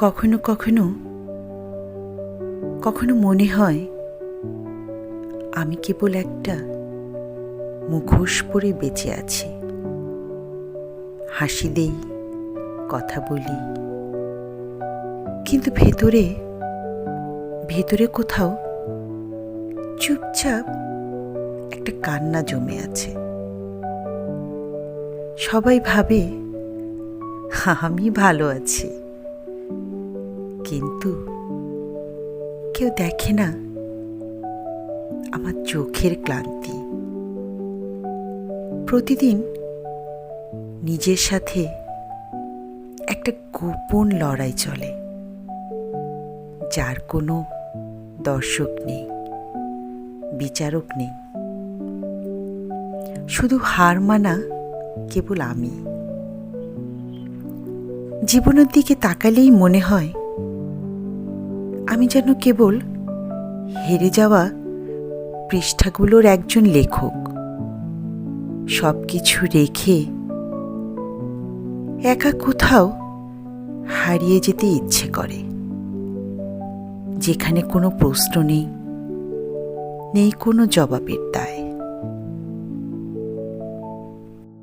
কখনো কখনো কখনো মনে হয় আমি কেবল একটা মুখোশ পরে বেঁচে আছি। হাসি দেই, কথা বলি, কিন্তু ভেতরে ভেতরে কোথাও চুপচাপ একটা কান্না জমে আছে। সবাই ভাবে আমি ভালো আছি, কিন্তু কেউ দেখে না আমার চোখের ক্লান্তি। প্রতিদিন নিজের সাথে একটা গোপন লড়াই চলে, যার কোনো দর্শক নেই, বিচারক নেই। শুধু হার মানা কেবল আমি। জীবনের দিকে তাকালেই মনে হয় আমি যেন কেবল হেরে যাওয়া পৃষ্ঠাগুলোর একজন লেখক। সব কিছু রেখে একা কোথাও হারিয়ে যেতে ইচ্ছে করে, যেখানে কোনো প্রশ্ন নেই, নেই কোনো জবাবের দায়।